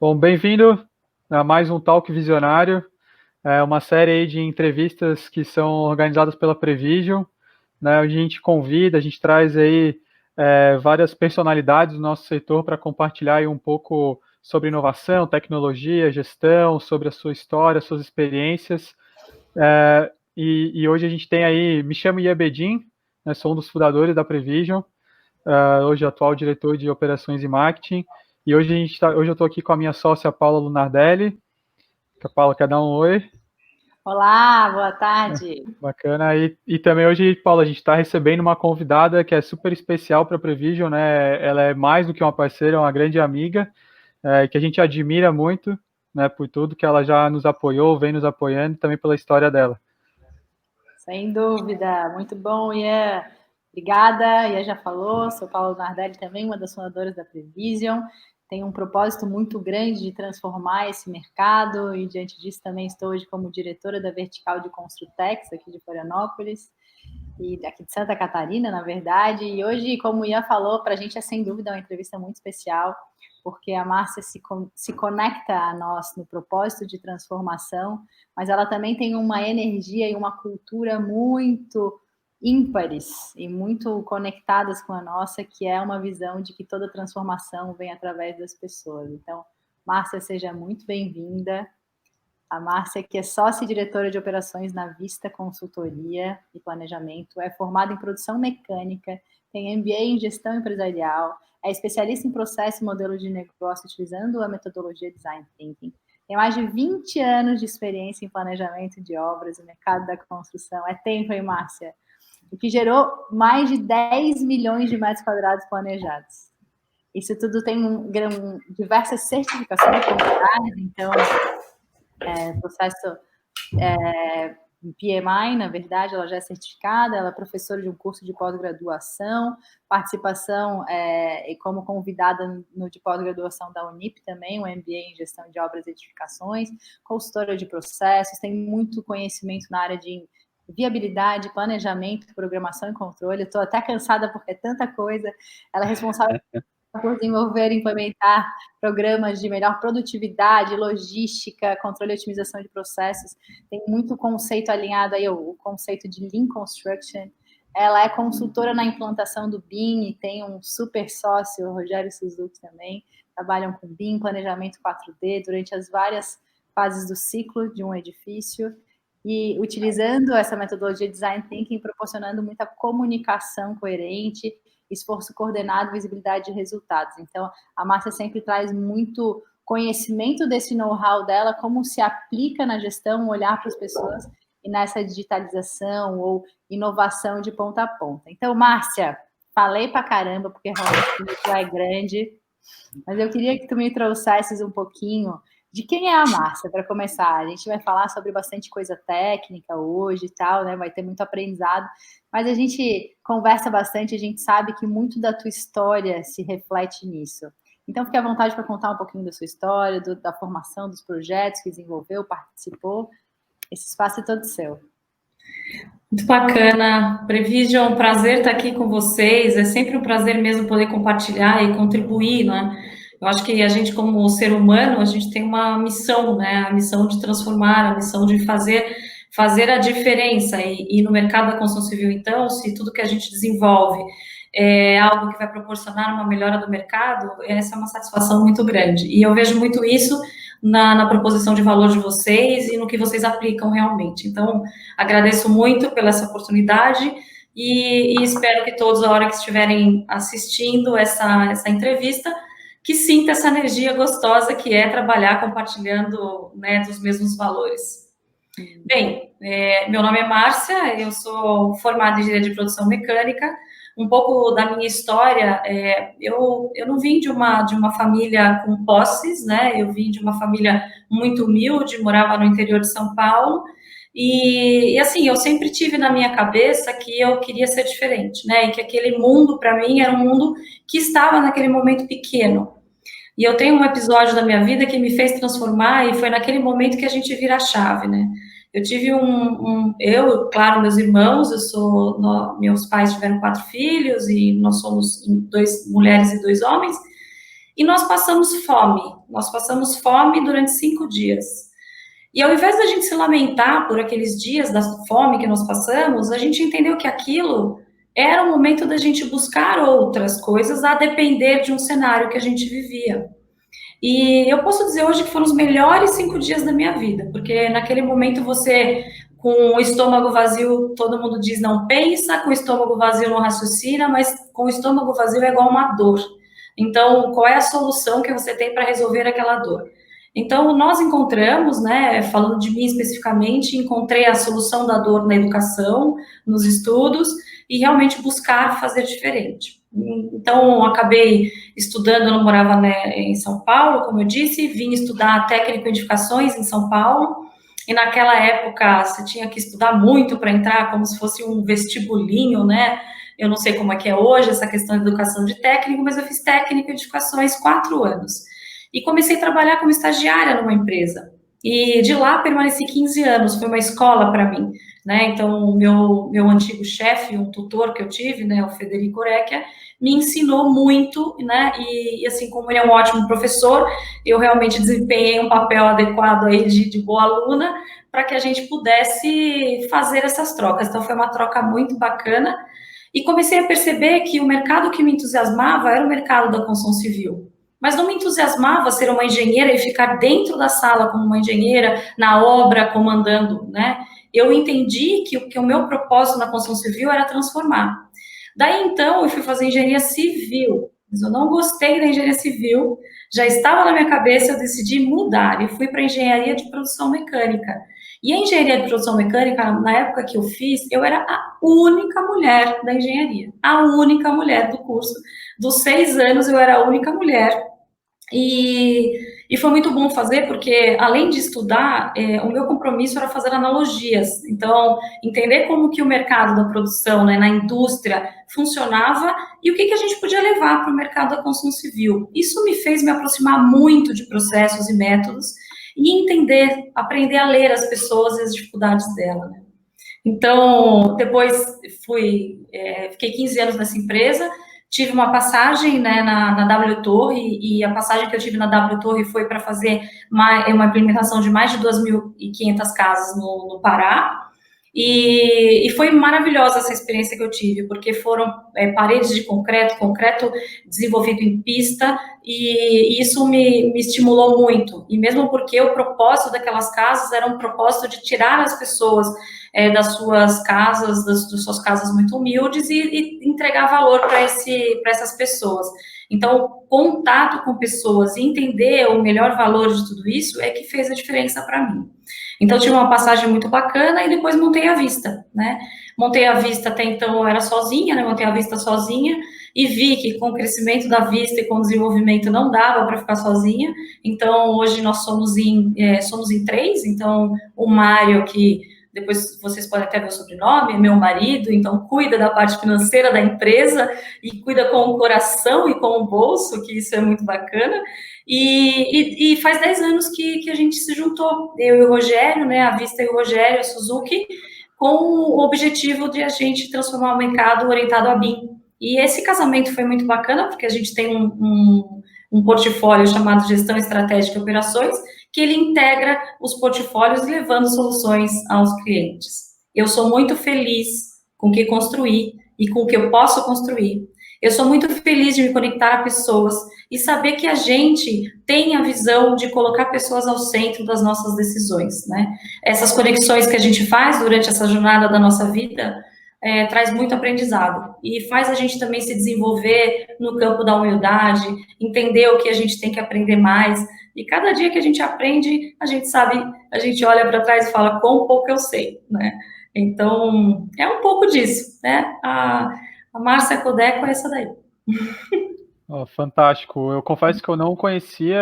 Bom, bem-vindo a mais um Talk Visionário, uma série aí de entrevistas que são organizadas pela Prevision, né? A gente convida, a gente traz aí várias personalidades do nosso setor para compartilhar aí um pouco sobre inovação, tecnologia, gestão, sobre a sua história, suas experiências. E hoje a gente tem aí, me chamo Iebedin, né, sou um dos fundadores da Prevision, hoje atual diretor de operações e marketing. E hoje, hoje eu estou aqui com a minha sócia Paula Lunardelli. A Paula quer dar um oi. Olá, boa tarde. Bacana. E também hoje, Paula, a gente está recebendo uma convidada que é super especial para a Prevision, né? Ela é mais do que uma parceira, é uma grande amiga, que a gente admira muito, né? Por tudo que ela já nos apoiou, vem nos apoiando, e também pela história dela. Sem dúvida, muito bom, Ian. Obrigada, Ian já falou, sou Paula Nardelli também, uma das fundadoras da Prevision. Tenho um propósito muito grande de transformar esse mercado e, diante disso, também estou hoje como diretora da vertical de Construtex, aqui de Florianópolis, e aqui de Santa Catarina, na verdade. E hoje, como o Ian falou, para a gente é sem dúvida uma entrevista muito especial, porque a Márcia se conecta a nós no propósito de transformação, mas ela também tem uma energia e uma cultura muito ímpares e muito conectadas com a nossa, que é uma visão de que toda transformação vem através das pessoas. Então, Márcia, seja muito bem-vinda. A Márcia, que é sócia e diretora de operações na Vista Consultoria e Planejamento, é formada em produção mecânica, tem MBA em gestão empresarial, é especialista em processo e modelo de negócio utilizando a metodologia Design Thinking, tem mais de 20 anos de experiência em planejamento de obras e mercado da construção. É tempo, hein, Márcia? O que gerou mais de 10 milhões de metros quadrados planejados. Isso tudo tem diversas certificações comunitárias, então processo PMI, na verdade, ela já é certificada, ela é professora de um curso de pós-graduação, participação como convidada no de pós-graduação da Unip também, um MBA em gestão de obras e edificações, consultora de processos, tem muito conhecimento na área de viabilidade, planejamento, programação e controle. Estou até cansada porque é tanta coisa. Ela é responsável por desenvolver e implementar programas de melhor produtividade, logística, controle e otimização de processos. Tem muito conceito alinhado aí, o conceito de Lean Construction. Ela é consultora na implantação do BIM e tem um super sócio, o Rogério Suzuki também. Trabalham com BIM, planejamento 4D, durante as várias fases do ciclo de um edifício. E utilizando essa metodologia Design Thinking, proporcionando muita comunicação coerente, esforço coordenado, visibilidade de resultados. Então, a Márcia sempre traz muito conhecimento desse know-how dela, como se aplica na gestão, olhar para as pessoas e nessa digitalização ou inovação de ponta a ponta. Então, Márcia, falei para caramba, porque realmente o é grande, mas eu queria que tu me trouxesses um pouquinho de quem é a Márcia, para começar. A gente vai falar sobre bastante coisa técnica hoje e tal, né? Vai ter muito aprendizado, mas a gente conversa bastante, a gente sabe que muito da tua história se reflete nisso. Então, fique à vontade para contar um pouquinho da sua história, da formação, dos projetos que desenvolveu, participou. Esse espaço é todo seu. Muito bacana. Prevision, um prazer estar aqui com vocês. É sempre um prazer mesmo poder compartilhar e contribuir, né? Eu acho que a gente, como ser humano, a gente tem uma missão, né? A missão de transformar, a missão de fazer a diferença. E no mercado da construção civil, então, se tudo que a gente desenvolve é algo que vai proporcionar uma melhora do mercado, essa é uma satisfação muito grande. E eu vejo muito isso na proposição de valor de vocês e no que vocês aplicam realmente. Então, agradeço muito pela essa oportunidade e espero que todos, a hora que estiverem assistindo essa entrevista, que sinta essa energia gostosa que é trabalhar compartilhando, né, dos mesmos valores. Bem, meu nome é Márcia, eu sou formada em engenharia de produção mecânica. Um pouco da minha história, eu não vim de uma família com posses, né? Eu vim de uma família muito humilde, morava no interior de São Paulo, e assim, eu sempre tive na minha cabeça que eu queria ser diferente, né? E que aquele mundo, para mim, era um mundo que estava naquele momento pequeno. E eu tenho um episódio da minha vida que me fez transformar, e foi naquele momento que a gente vira a chave, né? Eu tive eu, claro, meus irmãos, meus pais tiveram 4 filhos, e nós somos 2 mulheres e 2 homens, e nós passamos fome durante 5 dias. E ao invés da gente se lamentar por aqueles dias da fome que nós passamos, a gente entendeu que aquilo era o momento da gente buscar outras coisas a depender de um cenário que a gente vivia. E eu posso dizer hoje que foram os melhores 5 dias da minha vida, porque naquele momento você, com o estômago vazio, todo mundo diz não pensa, com o estômago vazio não raciocina, mas com o estômago vazio é igual uma dor. Então, qual é a solução que você tem para resolver aquela dor? Então, nós encontramos, né, falando de mim especificamente, encontrei a solução da dor na educação, nos estudos, e realmente buscar fazer diferente. Então, acabei estudando, eu não morava, né, em São Paulo, como eu disse, vim estudar técnico em edificações em São Paulo, e naquela época você tinha que estudar muito para entrar, como se fosse um vestibulinho, né? Eu não sei como é que é hoje essa questão de educação de técnico, mas eu fiz técnico em edificações 4 anos. E comecei a trabalhar como estagiária numa empresa. E de lá permaneci 15 anos, foi uma escola para mim, né? Então, o meu antigo chefe, um tutor que eu tive, né, o Federico Recchia, me ensinou muito, né? E assim como ele é um ótimo professor, eu realmente desempenhei um papel adequado aí de boa aluna para que a gente pudesse fazer essas trocas. Então, foi uma troca muito bacana. E comecei a perceber que o mercado que me entusiasmava era o mercado da construção civil. Mas não me entusiasmava ser uma engenheira e ficar dentro da sala como uma engenheira, na obra, comandando, né? Eu entendi que o meu propósito na construção civil era transformar. Daí, então, eu fui fazer engenharia civil, mas eu não gostei da engenharia civil, já estava na minha cabeça, eu decidi mudar e fui para a engenharia de produção mecânica. E a engenharia de produção mecânica, na época que eu fiz, eu era a única mulher da engenharia, a única mulher do curso. Dos 6 anos, eu era a única mulher. E foi muito bom fazer, porque além de estudar, o meu compromisso era fazer analogias. Então, entender como que o mercado da produção, né, na indústria, funcionava e o que a gente podia levar para o mercado da construção civil. Isso me fez me aproximar muito de processos e métodos e entender, aprender a ler as pessoas e as dificuldades dela, né? Então, depois fiquei 15 anos nessa empresa, tive uma passagem, né, na W Torre, e a passagem que eu tive na W Torre foi para fazer uma implementação de mais de 2.500 casas no Pará, e foi maravilhosa essa experiência que eu tive, porque foram paredes de concreto desenvolvido em pista, e isso me estimulou muito, e mesmo porque o propósito daquelas casas era um propósito de tirar as pessoas das suas casas, das suas casas muito humildes e entregar valor para essas pessoas. Então, o contato com pessoas e entender o melhor valor de tudo isso é que fez a diferença para mim. Então, tive uma passagem muito bacana e depois montei a Vista, né? Montei a Vista, até então eu era sozinha, né? Montei a Vista sozinha e vi que com o crescimento da Vista e com o desenvolvimento não dava para ficar sozinha. Então, hoje nós somos em 3, então o Mário, que depois vocês podem até ver o sobrenome, é meu marido, então cuida da parte financeira da empresa e cuida com o coração e com o bolso, que isso é muito bacana. E faz 10 anos que a gente se juntou, eu e o Rogério, né, a Vista e o Rogério, a Suzuki, com o objetivo de a gente transformar o mercado orientado a BIM. E esse casamento foi muito bacana, porque a gente tem um portfólio chamado Gestão Estratégica e Operações, que ele integra os portfólios levando soluções aos clientes. Eu sou muito feliz com o que construí e com o que eu posso construir. Eu sou muito feliz de me conectar a pessoas e saber que a gente tem a visão de colocar pessoas ao centro das nossas decisões, né? Essas conexões que a gente faz durante essa jornada da nossa vida traz muito aprendizado e faz a gente também se desenvolver no campo da humildade, entender o que a gente tem que aprender mais. E cada dia que a gente aprende, a gente sabe, a gente olha para trás e fala quão pouco eu sei, né? Então, é um pouco disso, né? A Márcia Kodeco é essa daí. Oh, fantástico. Eu confesso que eu não conhecia,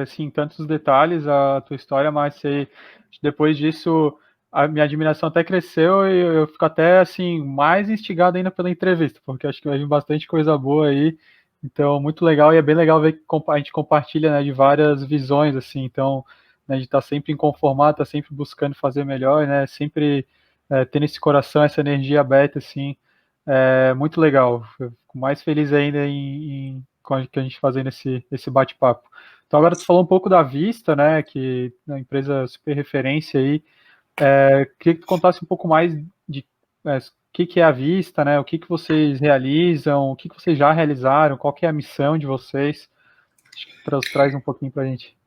assim, tantos detalhes a tua história, mas depois disso a minha admiração até cresceu e eu fico até, assim, mais instigado ainda pela entrevista, porque acho que vai vir bastante coisa boa aí. Então, muito legal, e é bem legal ver que a gente compartilha, né, de várias visões, assim. Então, né, a gente está sempre inconformado, está sempre buscando fazer melhor, né, sempre tendo esse coração, essa energia aberta, assim. É muito legal. Eu fico mais feliz ainda em que a gente fazendo esse bate-papo. Então, agora tu falou um pouco da Vista, né, que é uma empresa super referência aí. Queria que tu contasse um pouco mais de o que é a Vista, né, o que vocês realizam, o que vocês já realizaram, qual que é a missão de vocês. Acho que traz um pouquinho para a gente.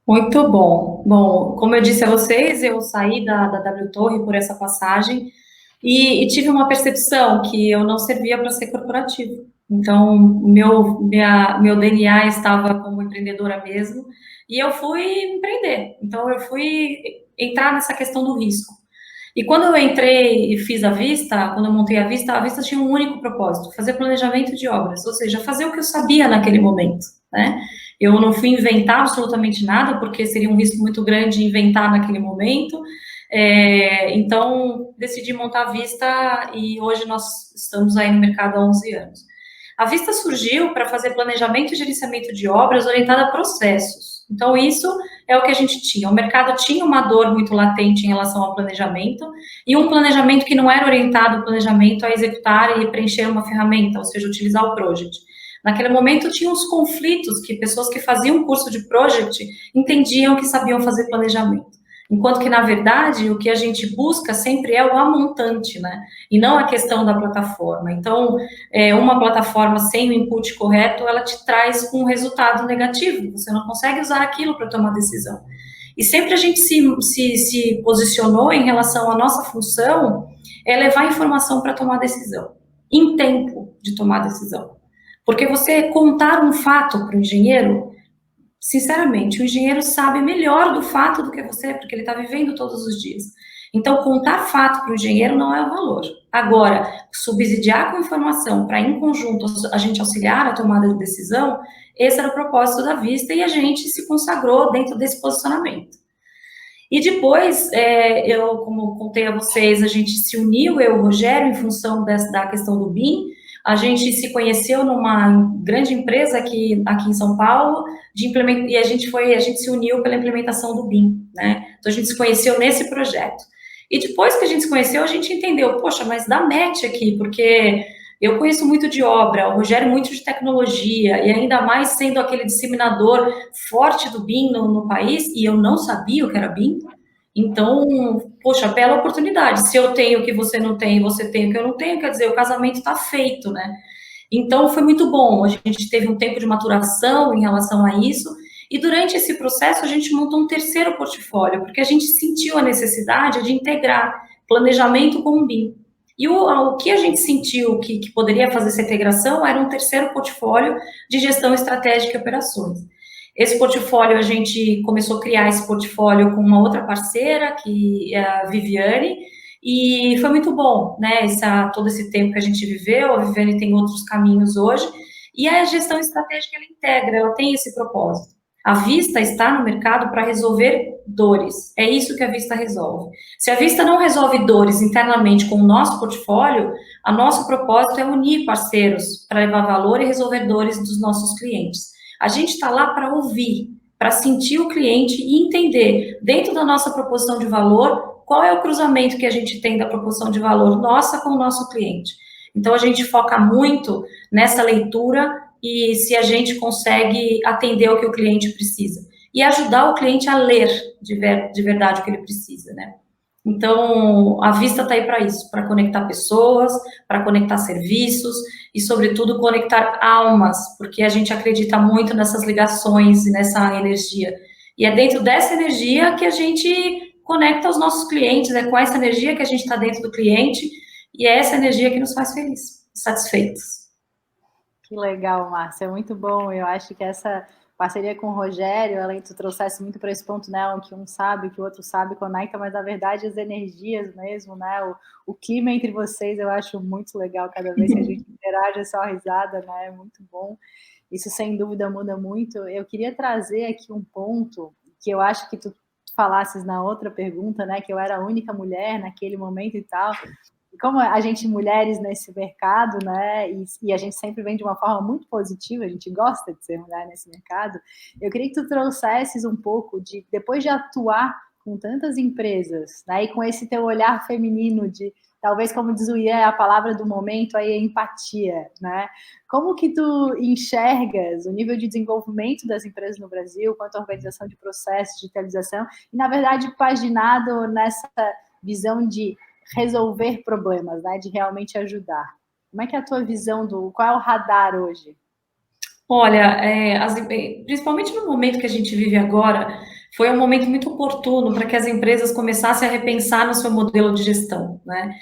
Muito bom. Bom, como eu disse a vocês, eu saí da W Torre por essa passagem e tive uma percepção que eu não servia para ser corporativo. Então, meu DNA estava como empreendedora mesmo, e eu fui empreender. Então, eu fui entrar nessa questão do risco. E quando eu entrei e fiz a Vista, quando eu montei a Vista tinha um único propósito: fazer planejamento de obras, ou seja, fazer o que eu sabia naquele momento, né? Eu não fui inventar absolutamente nada, porque seria um risco muito grande inventar naquele momento. Então, decidi montar a Vista e hoje nós estamos aí no mercado há 11 anos. A Vista surgiu para fazer planejamento e gerenciamento de obras orientado a processos. Então, isso é o que a gente tinha. O mercado tinha uma dor muito latente em relação ao planejamento, e um planejamento que não era orientado ao planejamento a executar e preencher uma ferramenta, ou seja, utilizar o project. Naquele momento, tinha os conflitos que pessoas que faziam curso de project entendiam que sabiam fazer planejamento. Enquanto que, na verdade, o que a gente busca sempre é o amontante, né? E não a questão da plataforma. Então, uma plataforma sem o input correto, ela te traz um resultado negativo. Você não consegue usar aquilo para tomar decisão. E sempre a gente se posicionou em relação à nossa função é levar informação para tomar decisão, em tempo de tomar decisão. Porque você contar um fato para o engenheiro, sinceramente, o engenheiro sabe melhor do fato do que você, porque ele está vivendo todos os dias. Então, contar fato para o engenheiro não é o valor. Agora, subsidiar com informação para, em conjunto, a gente auxiliar a tomada de decisão, esse era o propósito da Vista, e a gente se consagrou dentro desse posicionamento. E depois, eu, como contei a vocês, a gente se uniu, eu e o Rogério, em função da questão do BIM. A gente se conheceu numa grande empresa aqui em São Paulo, e a gente se uniu pela implementação do BIM, né? Então, a gente se conheceu nesse projeto. E depois que a gente se conheceu, a gente entendeu, poxa, mas dá match aqui, porque eu conheço muito de obra, o Rogério muito de tecnologia, e ainda mais sendo aquele disseminador forte do BIM no país, e eu não sabia o que era BIM. Então, poxa, bela oportunidade. Se eu tenho o que você não tem, você tem o que eu não tenho, quer dizer, o casamento está feito, né? Então, foi muito bom. A gente teve um tempo de maturação em relação a isso, e durante esse processo a gente montou um terceiro portfólio, porque a gente sentiu a necessidade de integrar planejamento com o BIM. E o que a gente sentiu que poderia fazer essa integração era um terceiro portfólio de gestão estratégica e operações. Esse portfólio, a gente começou a criar esse portfólio com uma outra parceira, que é a Viviane, e foi muito bom, né, todo esse tempo que a gente viveu. A Viviane tem outros caminhos hoje, e a gestão estratégica, ela integra, ela tem esse propósito. A Vista está no mercado para resolver dores, é isso que a Vista resolve. Se a Vista não resolve dores internamente com o nosso portfólio, o nosso propósito é unir parceiros para levar valor e resolver dores dos nossos clientes. A gente está lá para ouvir, para sentir o cliente e entender, dentro da nossa proposição de valor, qual é o cruzamento que a gente tem da proposição de valor nossa com o nosso cliente. Então, a gente foca muito nessa leitura e se a gente consegue atender o que o cliente precisa. E ajudar o cliente a ler de verdade o que ele precisa, né? Então, a Vista está aí para isso, para conectar pessoas, para conectar serviços e, sobretudo, conectar almas, porque a gente acredita muito nessas ligações e nessa energia. E é dentro dessa energia que a gente conecta os nossos clientes, é com essa energia que a gente está dentro do cliente, e é essa energia que nos faz felizes, satisfeitos. Que legal, Márcia, é muito bom. Eu acho que essa parceria com o Rogério, além de tu trouxesse muito para esse ponto, né, que um sabe, que o outro sabe, conecta, mas na verdade as energias mesmo, né, o clima entre vocês eu acho muito legal. Cada vez que a gente interage é só risada, né, é muito bom. Isso sem dúvida muda muito. Eu queria trazer aqui um ponto que eu acho que tu falasses na outra pergunta, né, que eu era a única mulher naquele momento e tal. E como a gente, mulheres nesse mercado, né, e a gente sempre vem de uma forma muito positiva, a gente gosta de ser mulher nesse mercado, eu queria que tu trouxesses um pouco de, depois de atuar com tantas empresas, né, e com esse teu olhar feminino de talvez, como diz o Ian, a palavra do momento aí é empatia, né? Como que tu enxergas o nível de desenvolvimento das empresas no Brasil, quanto à organização de processos, digitalização, e, na verdade, paginado nessa visão de resolver problemas, né? De realmente ajudar. Como é que é a tua visão qual é o radar hoje? Olha, principalmente no momento que a gente vive agora, foi um momento muito oportuno para que as empresas começassem a repensar no seu modelo de gestão, né?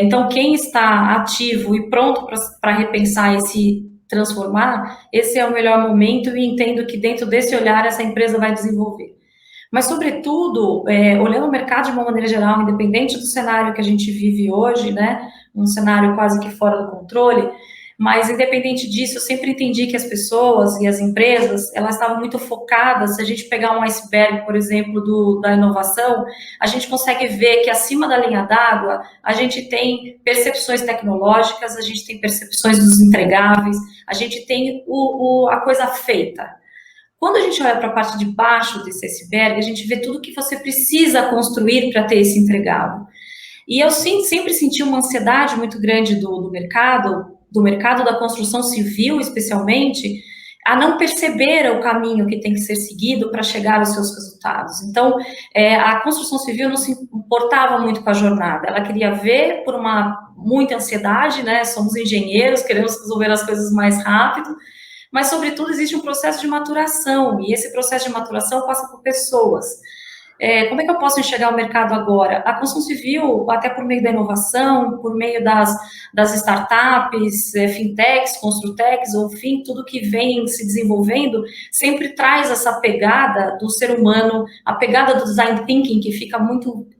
Então, quem está ativo e pronto para repensar e se transformar, esse é o melhor momento e entendo que dentro desse olhar essa empresa vai desenvolver. Mas, sobretudo, olhando o mercado de uma maneira geral, independente do cenário que a gente vive hoje, né? Um cenário quase que fora do controle, mas, independente disso, eu sempre entendi que as pessoas e as empresas, elas estavam muito focadas. Se a gente pegar um iceberg, por exemplo, da inovação, a gente consegue ver que acima da linha d'água, a gente tem percepções tecnológicas, a gente tem percepções dos entregáveis, a gente tem a coisa feita. Quando a gente olha para a parte de baixo desse iceberg, a gente vê tudo que você precisa construir para ter esse entregável. E eu sempre senti uma ansiedade muito grande do mercado da construção civil, especialmente, a não perceber o caminho que tem que ser seguido para chegar aos seus resultados. Então, a construção civil não se importava muito com a jornada, ela queria ver por muita ansiedade, né? Somos engenheiros, queremos resolver as coisas mais rápido, mas, sobretudo, existe um processo de maturação, e esse processo de maturação passa por pessoas. Como é que eu posso enxergar o mercado agora? A construção civil, até por meio da inovação, por meio das startups, fintechs, construtechs, ou enfim, tudo que vem se desenvolvendo, sempre traz essa pegada do ser humano, a pegada do design thinking, que fica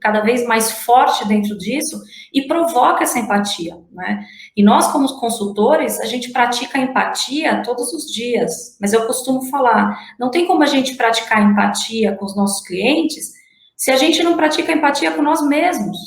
cada vez mais forte dentro disso, e provoca essa empatia, né? E nós, como consultores, a gente pratica a empatia todos os dias, mas eu costumo falar, não tem como a gente praticar empatia com os nossos clientes se a gente não pratica empatia com nós mesmos.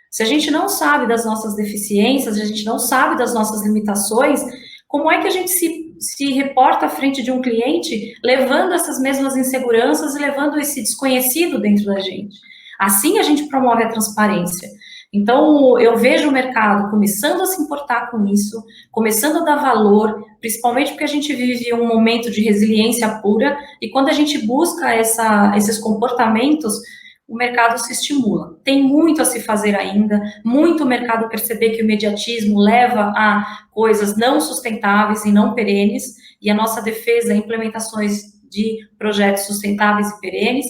Se a gente não sabe das nossas deficiências, se a gente não sabe das nossas limitações, como é que a gente se reporta à frente de um cliente levando essas mesmas inseguranças e levando esse desconhecido dentro da gente? Assim a gente promove a transparência. Então, eu vejo o mercado começando a se importar com isso, começando a dar valor, principalmente porque a gente vive um momento de resiliência pura, e quando a gente busca esses comportamentos, o mercado se estimula. Tem muito a se fazer ainda, muito o mercado perceber que o imediatismo leva a coisas não sustentáveis e não perenes, e a nossa defesa é implementações de projetos sustentáveis e perenes.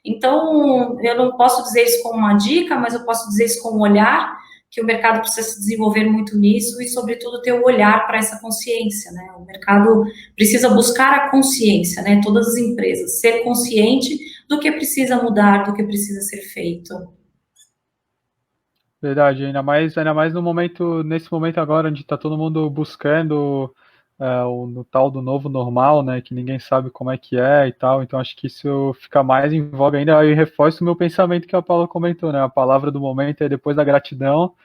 Então, eu não posso dizer isso como uma dica, mas eu posso dizer isso como um olhar, que o mercado precisa se desenvolver muito nisso e, sobretudo, ter o olhar para essa consciência, né? O mercado precisa buscar a consciência, né? Todas as empresas, ser consciente do que precisa mudar, do que precisa ser feito. Verdade, ainda mais nesse momento agora, onde está todo mundo buscando no tal do novo normal, né, que ninguém sabe como é que é e tal, então acho que isso fica mais em voga ainda, aí reforço o meu pensamento que a Paula comentou, né, a palavra do momento é depois da gratidão,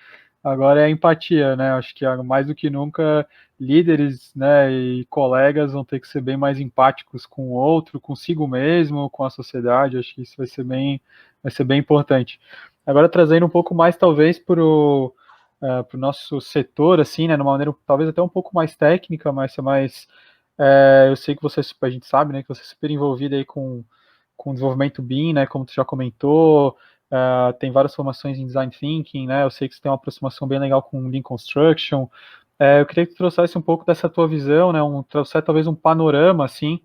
agora é a empatia, né, acho que mais do que nunca líderes, né, e colegas vão ter que ser bem mais empáticos com o outro, consigo mesmo, com a sociedade, acho que isso vai ser bem importante. Agora trazendo um pouco mais, talvez, para o nosso setor, assim, né, de uma maneira talvez até um pouco mais técnica, mas eu sei que a gente sabe, né, que você é super envolvida aí com o desenvolvimento BIM, né, como tu já comentou, tem várias formações em Design Thinking, né, eu sei que você tem uma aproximação bem legal com Lean Construction. Eu queria que tu trouxesse um pouco dessa tua visão, né, trouxesse talvez um panorama, assim,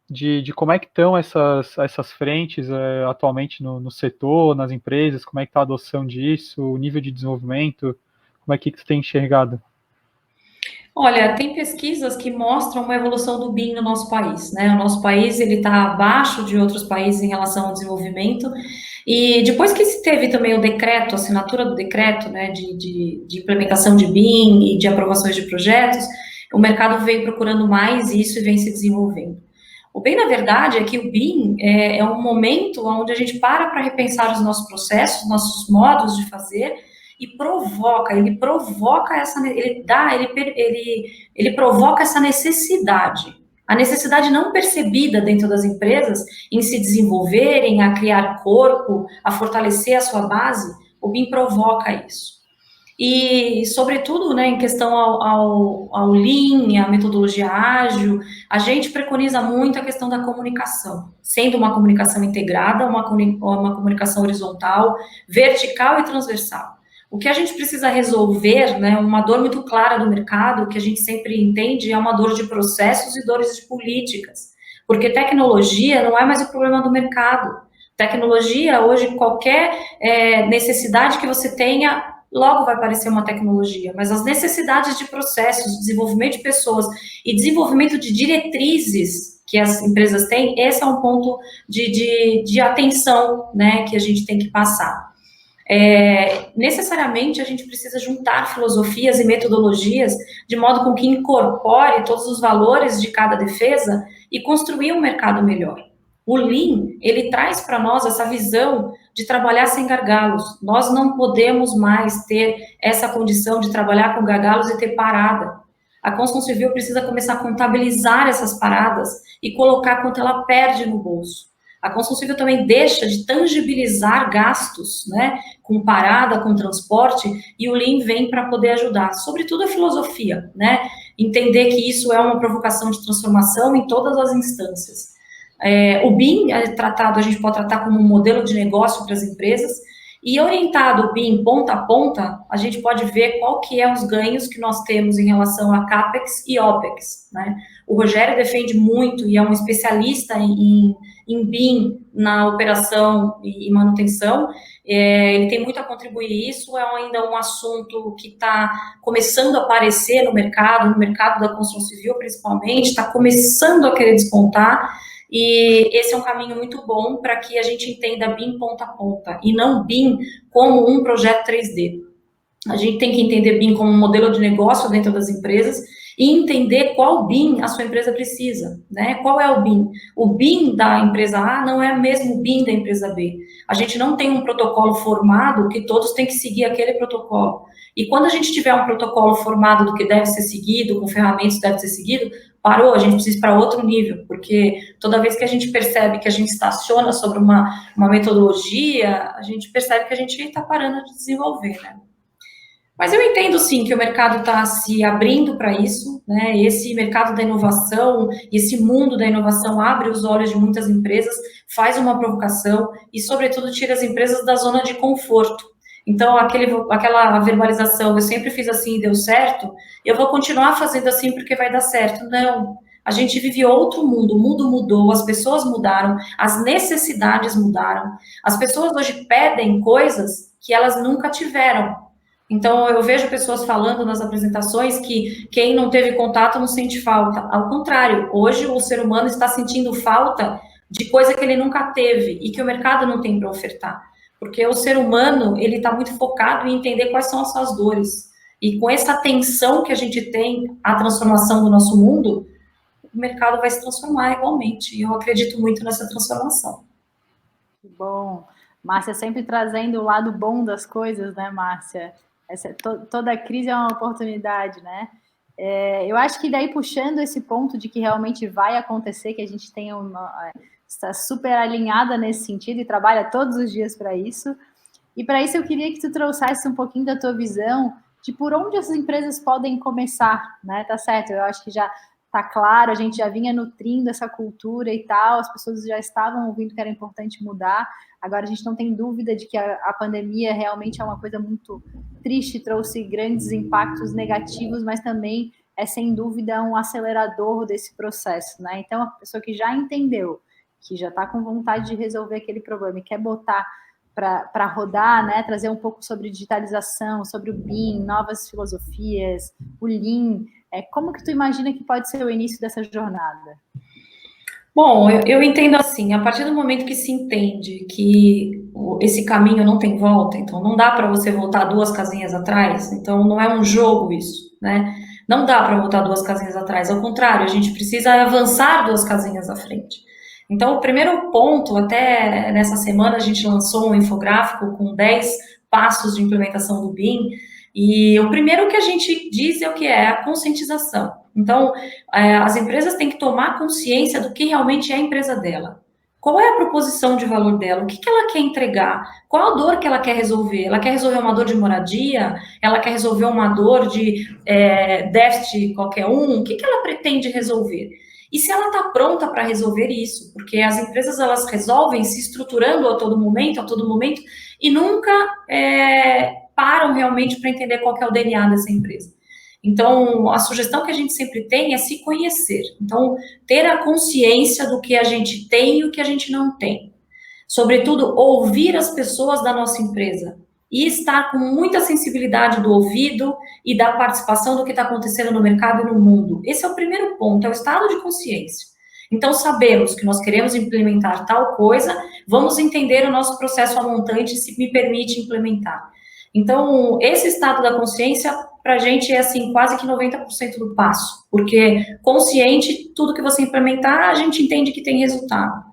de como é que estão essas frentes atualmente no setor, nas empresas, como é que está a adoção disso, o nível de desenvolvimento, como é que tu tem enxergado? Olha, tem pesquisas que mostram uma evolução do BIM no nosso país, né? O nosso país, ele está abaixo de outros países em relação ao desenvolvimento, e depois que se teve também o decreto, a assinatura do decreto, né, de implementação de BIM e de aprovações de projetos, o mercado veio procurando mais isso e vem se desenvolvendo. O bem, na verdade, é que o BIM é um momento onde a gente para repensar os nossos processos, nossos modos de fazer, e ele provoca essa necessidade, a necessidade não percebida dentro das empresas em se desenvolverem, a criar corpo, a fortalecer a sua base. O BIM provoca isso. E, sobretudo, né, em questão ao Lean, a metodologia ágil, a gente preconiza muito a questão da comunicação, sendo uma comunicação integrada, uma comunicação horizontal, vertical e transversal. O que a gente precisa resolver, né, uma dor muito clara do mercado, que a gente sempre entende, é uma dor de processos e dores de políticas, porque tecnologia não é mais o problema do mercado. Tecnologia, hoje, qualquer necessidade que você tenha, logo vai aparecer uma tecnologia, mas as necessidades de processos, desenvolvimento de pessoas e desenvolvimento de diretrizes que as empresas têm, esse é um ponto de atenção, né, que a gente tem que passar. Necessariamente a gente precisa juntar filosofias e metodologias de modo com que incorpore todos os valores de cada defesa e construir um mercado melhor. O Lean, ele traz para nós essa visão de trabalhar sem gargalos. Nós não podemos mais ter essa condição de trabalhar com gargalos e ter parada. A construção civil precisa começar a contabilizar essas paradas e colocar quanto ela perde no bolso. A construção civil também deixa de tangibilizar gastos, né, com parada, com transporte, e o Lean vem para poder ajudar. Sobretudo a filosofia, né, entender que isso é uma provocação de transformação em todas as instâncias. O BIM é tratado, a gente pode tratar como um modelo de negócio para as empresas, e orientado o BIM ponta a ponta, a gente pode ver qual que é os ganhos que nós temos em relação a CAPEX e OPEX, né? O Rogério defende muito e é um especialista em BIM na operação e manutenção, ele tem muito a contribuir. Isso é ainda um assunto que está começando a aparecer no mercado da construção civil principalmente, está começando a querer despontar, e esse é um caminho muito bom para que a gente entenda BIM ponta a ponta, e não BIM como um projeto 3D. A gente tem que entender BIM como um modelo de negócio dentro das empresas e entender qual BIM a sua empresa precisa, né? Qual é o BIM? O BIM da empresa A não é mesmo o BIM da empresa B. A gente não tem um protocolo formado que todos têm que seguir aquele protocolo. E quando a gente tiver um protocolo formado do que deve ser seguido, com ferramentas que deve ser seguido, parou, a gente precisa ir para outro nível, porque toda vez que a gente percebe que a gente estaciona sobre uma metodologia, a gente percebe que a gente está parando de desenvolver, né? Mas eu entendo, sim, que o mercado está se abrindo para isso, né? Esse mercado da inovação, esse mundo da inovação abre os olhos de muitas empresas, faz uma provocação e, sobretudo, tira as empresas da zona de conforto. Então, aquela verbalização, eu sempre fiz assim e deu certo, eu vou continuar fazendo assim porque vai dar certo. Não, a gente vive outro mundo, o mundo mudou, as pessoas mudaram, as necessidades mudaram. As pessoas hoje pedem coisas que elas nunca tiveram. Então, eu vejo pessoas falando nas apresentações que quem não teve contato não sente falta. Ao contrário, hoje o ser humano está sentindo falta de coisa que ele nunca teve e que o mercado não tem para ofertar. Porque o ser humano, ele está muito focado em entender quais são as suas dores. E com essa atenção que a gente tem à transformação do nosso mundo, o mercado vai se transformar igualmente. E eu acredito muito nessa transformação. Que bom. Márcia sempre trazendo o lado bom das coisas, né, Márcia? Toda crise é uma oportunidade, né? Eu acho que daí, puxando esse ponto de que realmente vai acontecer, que a gente tenha está super alinhada nesse sentido e trabalha todos os dias para isso. E para isso eu queria que tu trouxesse um pouquinho da tua visão de por onde essas empresas podem começar, né? Tá certo, eu acho que já tá claro, a gente já vinha nutrindo essa cultura e tal, as pessoas já estavam ouvindo que era importante mudar. Agora a gente não tem dúvida de que a pandemia realmente é uma coisa muito triste, trouxe grandes impactos negativos, mas também é sem dúvida um acelerador desse processo, né? Então a pessoa que já entendeu, que já está com vontade de resolver aquele problema e quer botar para rodar, né, trazer um pouco sobre digitalização, sobre o BIM, novas filosofias, o Lean, como que tu imagina que pode ser o início dessa jornada? Bom, eu entendo assim, a partir do momento que se entende que esse caminho não tem volta, então não dá para você voltar 2 casinhas atrás, então não é um jogo isso, né? Não dá para voltar 2 casinhas atrás, ao contrário, a gente precisa avançar 2 casinhas à frente. Então, o primeiro ponto, até nessa semana a gente lançou um infográfico com 10 passos de implementação do BIM, e o primeiro que a gente diz é o que é a conscientização. Então, as empresas têm que tomar consciência do que realmente é a empresa dela. Qual é a proposição de valor dela? O que ela quer entregar? Qual a dor que ela quer resolver? Ela quer resolver uma dor de moradia? Ela quer resolver uma dor de déficit qualquer um? O que ela pretende resolver? E se ela está pronta para resolver isso? Porque as empresas, elas resolvem se estruturando a todo momento, e nunca param realmente para entender qual que é o DNA dessa empresa. Então, a sugestão que a gente sempre tem é se conhecer. Então, ter a consciência do que a gente tem e o que a gente não tem. Sobretudo, ouvir as pessoas da nossa empresa e estar com muita sensibilidade do ouvido e da participação do que está acontecendo no mercado e no mundo. Esse é o primeiro ponto, é o estado de consciência. Então, sabemos que nós queremos implementar tal coisa, vamos entender o nosso processo a montante se me permite implementar. Então, esse estado da consciência, para a gente, é assim, quase que 90% do passo, porque consciente, tudo que você implementar, a gente entende que tem resultado.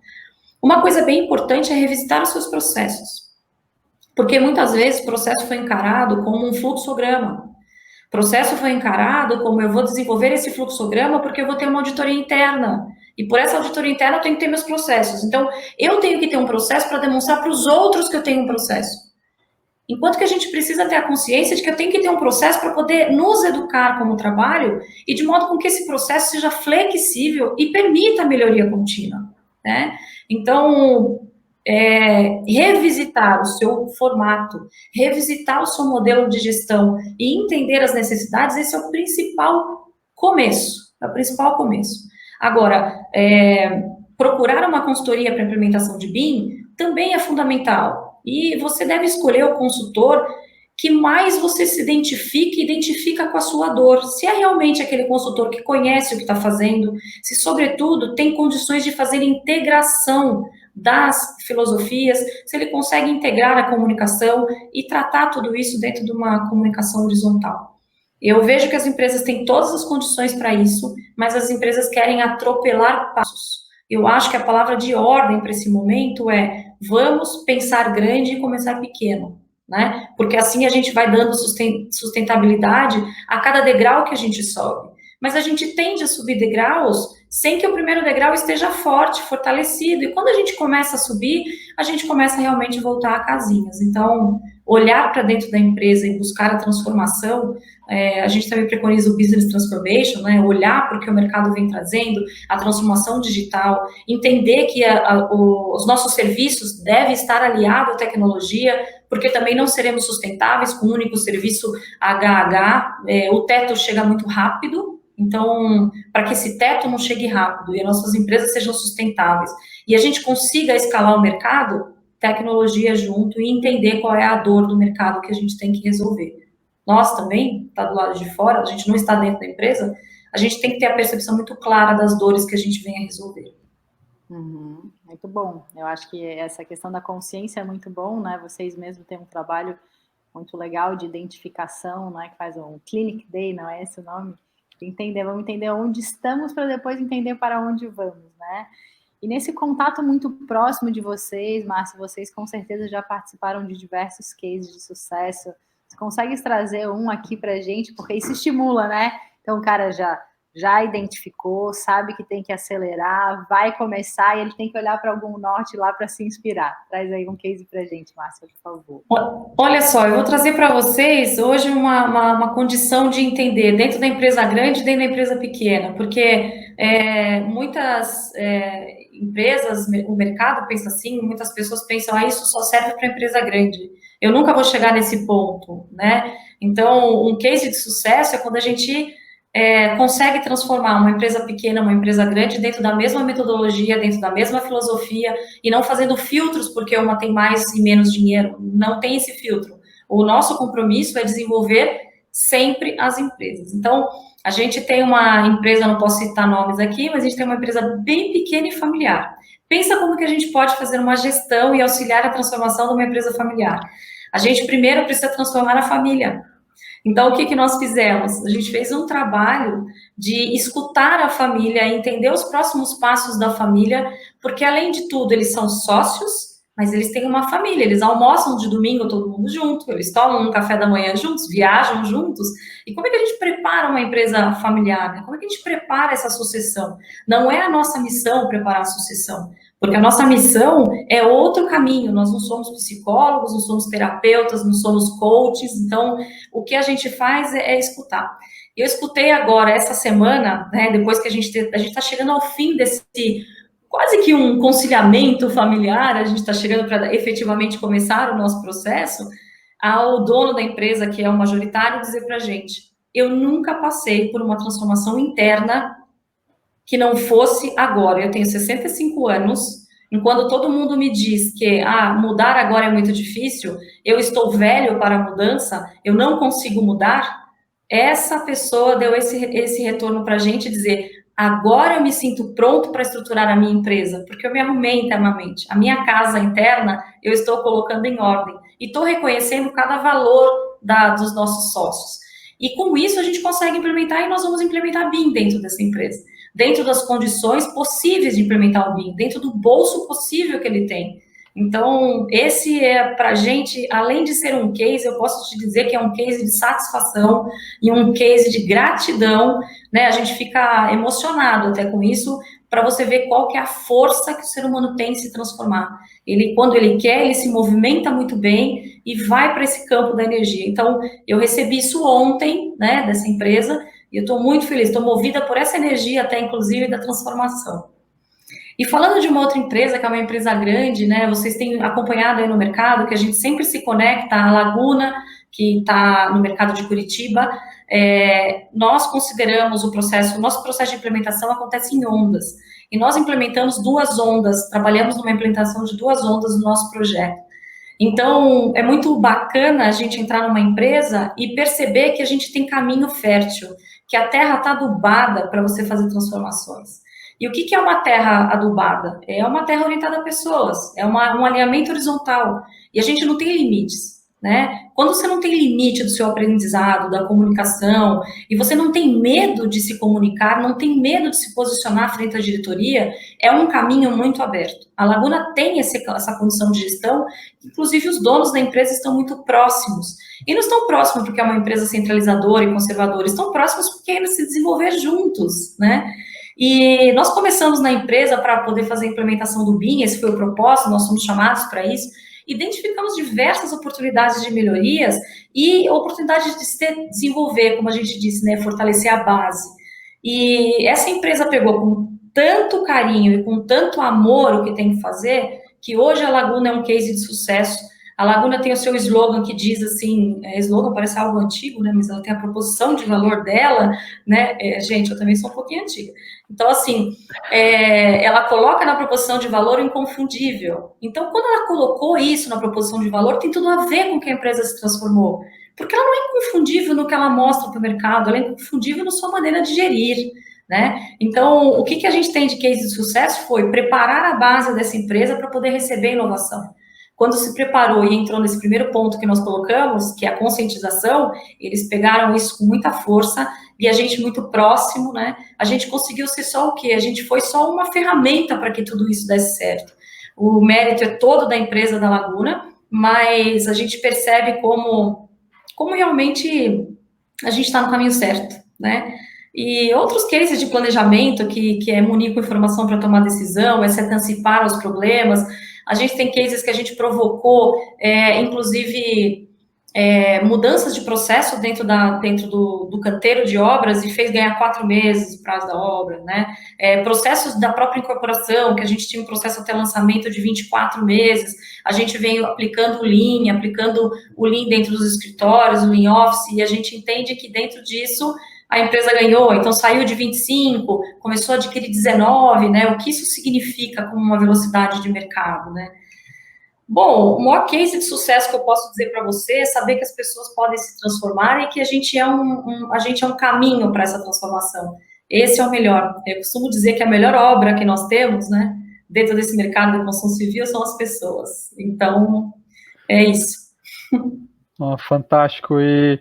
Uma coisa bem importante é revisitar os seus processos, porque muitas vezes o processo foi encarado como um fluxograma. O processo foi encarado como eu vou desenvolver esse fluxograma porque eu vou ter uma auditoria interna, e por essa auditoria interna eu tenho que ter meus processos. Então, eu tenho que ter um processo para demonstrar para os outros que eu tenho um processo. Enquanto que a gente precisa ter a consciência de que eu tenho que ter um processo para poder nos educar como trabalho e de modo com que esse processo seja flexível e permita a melhoria contínua, né? Então, revisitar o seu formato, revisitar o seu modelo de gestão e entender as necessidades, esse é o principal começo, Agora, procurar uma consultoria para implementação de BIM também é fundamental. E você deve escolher o consultor que mais você se identifica com a sua dor. Se é realmente aquele consultor que conhece o que está fazendo, se, sobretudo, tem condições de fazer integração das filosofias, se ele consegue integrar a comunicação e tratar tudo isso dentro de uma comunicação horizontal. Eu vejo que as empresas têm todas as condições para isso, mas as empresas querem atropelar passos. Eu acho que a palavra de ordem para esse momento é: vamos pensar grande e começar pequeno, né? Porque assim a gente vai dando sustentabilidade a cada degrau que a gente sobe. Mas a gente tende a subir degraus sem que o primeiro degrau esteja forte, fortalecido. E quando a gente começa a subir, a gente começa realmente a voltar a casinhas. Então, olhar para dentro da empresa e buscar a transformação, a gente também preconiza o Business Transformation, né? Olhar para o que o mercado vem trazendo, a transformação digital, entender que os nossos serviços devem estar aliados à tecnologia, porque também não seremos sustentáveis com o único serviço HH, o teto chega muito rápido. Então, para que esse teto não chegue rápido e as nossas empresas sejam sustentáveis e a gente consiga escalar o mercado, tecnologia junto e entender qual é a dor do mercado que a gente tem que resolver. Nós também, está do lado de fora, a gente não está dentro da empresa, a gente tem que ter a percepção muito clara das dores que a gente vem a resolver. Uhum, muito bom. Eu acho que essa questão da consciência é muito bom, né? Vocês mesmos têm um trabalho muito legal de identificação, né? Que faz um Clinic Day, não é esse o nome? Vamos entender onde estamos para depois entender para onde vamos, né? E nesse contato muito próximo de vocês, Márcio, vocês com certeza já participaram de diversos cases de sucesso. Você consegue trazer um aqui para a gente? Porque isso estimula, né? Então o cara já identificou, sabe que tem que acelerar, vai começar e ele tem que olhar para algum norte lá para se inspirar. Traz aí um case para a gente, Márcia, por favor. Olha só, eu vou trazer para vocês hoje uma condição de entender dentro da empresa grande e dentro da empresa pequena, porque muitas empresas, o mercado pensa assim, muitas pessoas pensam, isso só serve para empresa grande. Eu nunca vou chegar nesse ponto, né? Então, um case de sucesso é quando a gente consegue transformar uma empresa pequena, uma empresa grande, dentro da mesma metodologia, dentro da mesma filosofia, e não fazendo filtros porque uma tem mais e menos dinheiro. Não tem esse filtro. O nosso compromisso é desenvolver sempre as empresas. Então, a gente tem uma empresa, não posso citar nomes aqui, mas a gente tem uma empresa bem pequena e familiar. Pensa como que a gente pode fazer uma gestão e auxiliar a transformação de uma empresa familiar. A gente primeiro precisa transformar a família. Então, o que nós fizemos? A gente fez um trabalho de escutar a família, entender os próximos passos da família, porque, além de tudo, eles são sócios, mas eles têm uma família, eles almoçam de domingo todo mundo junto, eles tomam um café da manhã juntos, viajam juntos. E como é que a gente prepara uma empresa familiar? Né? Como é que a gente prepara essa sucessão? Não é a nossa missão preparar a sucessão, Porque a nossa missão é outro caminho, nós não somos psicólogos, não somos terapeutas, não somos coaches, então o que a gente faz é escutar. Eu escutei agora, essa semana, né, depois que a gente está chegando ao fim desse, quase que um conciliamento familiar, a gente está chegando para efetivamente começar o nosso processo, ao dono da empresa, que é o majoritário, dizer para a gente, eu nunca passei por uma transformação interna que não fosse agora. Eu tenho 65 anos, enquanto todo mundo me diz que mudar agora é muito difícil, eu estou velho para a mudança, eu não consigo mudar, essa pessoa deu esse retorno para a gente dizer, agora eu me sinto pronto para estruturar a minha empresa, porque eu me arrumei internamente. A minha casa interna eu estou colocando em ordem e estou reconhecendo cada valor dos nossos sócios. E com isso a gente consegue implementar e nós vamos implementar BIM dentro dessa empresa, dentro das condições possíveis de implementar o BIM, dentro do bolso possível que ele tem. Então, esse é para a gente, além de ser um case, eu posso te dizer que é um case de satisfação e um case de gratidão, né? A gente fica emocionado até com isso, para você ver qual que é a força que o ser humano tem de se transformar. Ele, quando ele quer, ele se movimenta muito bem e vai para esse campo da energia. Então, eu recebi isso ontem, né, dessa empresa, e eu estou muito feliz, estou movida por essa energia até, inclusive, da transformação. E falando de uma outra empresa, que é uma empresa grande, né, vocês têm acompanhado aí no mercado, que a gente sempre se conecta à Laguna, que está no mercado de Curitiba, nós consideramos o nosso processo de implementação acontece em ondas, e nós implementamos 2 ondas, trabalhamos numa implementação de 2 ondas no nosso projeto. Então, é muito bacana a gente entrar numa empresa e perceber que a gente tem caminho fértil, que a terra está adubada para você fazer transformações. E o que é uma terra adubada? É uma terra orientada a pessoas, é um alinhamento horizontal. E a gente não tem limites, né? Quando você não tem limite do seu aprendizado, da comunicação, e você não tem medo de se comunicar, não tem medo de se posicionar frente à diretoria, é um caminho muito aberto. A Laguna tem essa condição de gestão, inclusive os donos da empresa estão muito próximos. E não estão próximos porque é uma empresa centralizadora e conservadora, estão próximos porque eles se desenvolver juntos, né? E nós começamos na empresa para poder fazer a implementação do BIM, esse foi o propósito, nós fomos chamados para isso, identificamos diversas oportunidades de melhorias e oportunidades de se desenvolver, como a gente disse, né, fortalecer a base. E essa empresa pegou com tanto carinho e com tanto amor o que tem que fazer, que hoje a Laguna é um case de sucesso. A Laguna tem o seu slogan que diz assim, slogan parece algo antigo, né, mas ela tem a proposição de valor dela, né, gente, eu também sou um pouquinho antiga. Então, assim, ela coloca na proposição de valor o inconfundível. Então, quando ela colocou isso na proposição de valor, tem tudo a ver com que a empresa se transformou. Porque ela não é inconfundível no que ela mostra para o mercado, ela é inconfundível na sua maneira de gerir, né? Então, o que a gente tem de case de sucesso foi preparar a base dessa empresa para poder receber inovação. Quando se preparou e entrou nesse primeiro ponto que nós colocamos, que é a conscientização, eles pegaram isso com muita força e a gente muito próximo, né? A gente conseguiu ser só o quê? A gente foi só uma ferramenta para que tudo isso desse certo. O mérito é todo da empresa da Laguna, mas a gente percebe como realmente a gente está no caminho certo, né? E outros cases de planejamento, que é munir com informação para tomar decisão, é se antecipar aos problemas. A gente tem cases que a gente provocou, inclusive, mudanças de processo dentro do canteiro de obras e fez ganhar 4 meses o prazo da obra, né? Processos da própria incorporação, que a gente tinha um processo até lançamento de 24 meses, a gente veio aplicando o Lean dentro dos escritórios, o Lean Office, e a gente entende que dentro disso a empresa ganhou, então saiu de 25, começou a adquirir 19, né? O que isso significa como uma velocidade de mercado, né? Bom, o maior case de sucesso que eu posso dizer para você é saber que as pessoas podem se transformar e que a gente é um caminho para essa transformação. Esse é o melhor. Eu costumo dizer que a melhor obra que nós temos, né, dentro desse mercado da construção civil são as pessoas. Então, é isso. Fantástico. E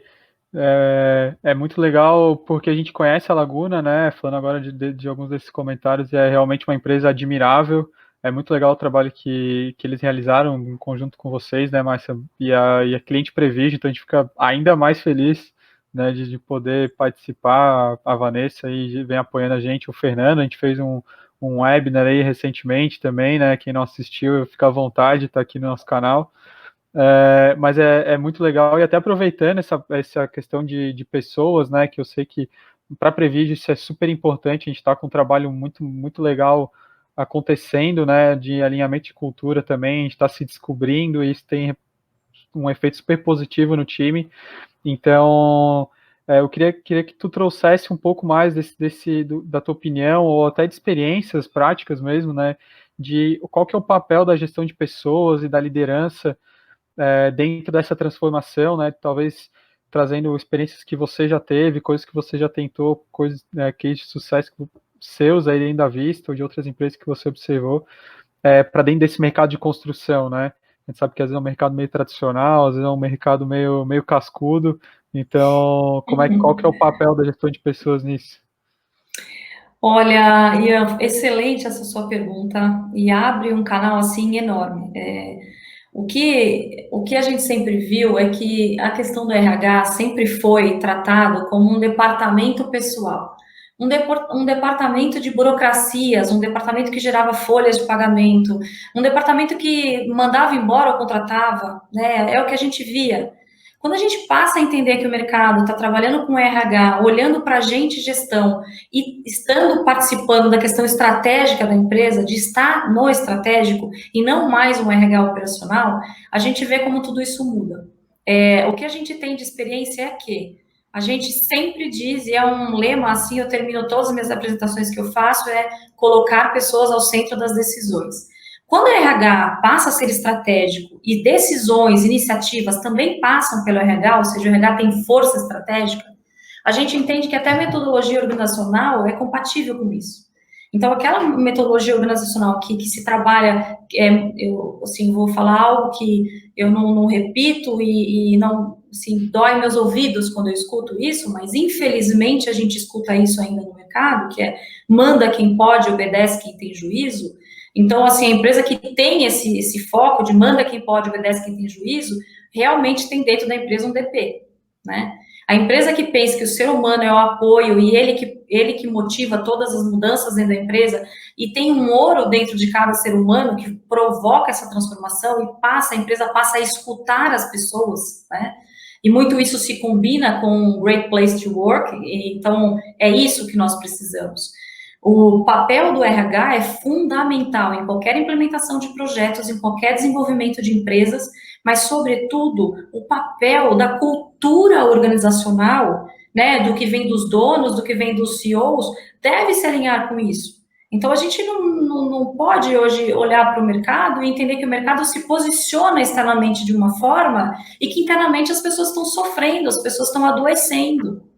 é muito legal porque a gente conhece a Laguna, né? Falando agora de alguns desses comentários, é realmente uma empresa admirável. É muito legal o trabalho que eles realizaram em conjunto com vocês, né, Márcia? E a Cliente Prevision, então a gente fica ainda mais feliz, né, de poder participar. A Vanessa aí vem apoiando a gente, o Fernando, a gente fez um um webinar aí recentemente também, né? Quem não assistiu, fica à vontade, está aqui no nosso canal. Mas é muito legal, e até aproveitando essa questão de pessoas, né? Que eu sei que para a Prevision isso é super importante, a gente está com um trabalho muito legal acontecendo, né? De alinhamento de cultura também, a gente está se descobrindo, e isso tem um efeito super positivo no time. Então, eu queria que tu trouxesse um pouco mais da tua opinião, ou até de experiências práticas mesmo, né, de qual que é o papel da gestão de pessoas e da liderança dentro dessa transformação, né, talvez trazendo experiências que você já teve, coisas que você já tentou, coisas, cases de sucesso seus aí dentro da Vista, ou de outras empresas que você observou, para dentro desse mercado de construção, né? A gente sabe que às vezes é um mercado meio tradicional, às vezes é um mercado meio cascudo. Então, qual que é o papel da gestão de pessoas nisso? Olha, Ian, excelente essa sua pergunta, e abre um canal, assim, enorme. O que a gente sempre viu é que a questão do RH sempre foi tratado como um departamento pessoal, um departamento de burocracias, um departamento que gerava folhas de pagamento, um departamento que mandava embora ou contratava, né? É o que a gente via. Quando a gente passa a entender que o mercado está trabalhando com RH, olhando para a gente gestão e estando participando da questão estratégica da empresa, de estar no estratégico e não mais um RH operacional, a gente vê como tudo isso muda. O que a gente tem de experiência é que a gente sempre diz, e é um lema assim, eu termino todas as minhas apresentações que eu faço, é colocar pessoas ao centro das decisões. Quando o RH passa a ser estratégico e decisões, iniciativas também passam pelo RH, ou seja, o RH tem força estratégica, a gente entende que até a metodologia organizacional é compatível com isso. Então, aquela metodologia organizacional que se trabalha, eu assim, vou falar algo que eu não repito e não, assim, dói meus ouvidos quando eu escuto isso, mas infelizmente a gente escuta isso ainda no mercado, que é manda quem pode, obedece quem tem juízo. Então, assim, a empresa que tem esse foco de manda quem pode, obedece quem tem juízo, realmente tem dentro da empresa um DP, né? A empresa que pensa que o ser humano é o apoio e ele que motiva todas as mudanças dentro da empresa e tem um ouro dentro de cada ser humano que provoca essa transformação e a empresa passa a escutar as pessoas, né? E muito isso se combina com um Great Place to Work, então é isso que nós precisamos. O papel do RH é fundamental em qualquer implementação de projetos, em qualquer desenvolvimento de empresas, mas, sobretudo, o papel da cultura organizacional, né, do que vem dos donos, do que vem dos CEOs, deve se alinhar com isso. Então, a gente não pode hoje olhar para o mercado e entender que o mercado se posiciona externamente de uma forma e que internamente as pessoas estão sofrendo, as pessoas estão adoecendo.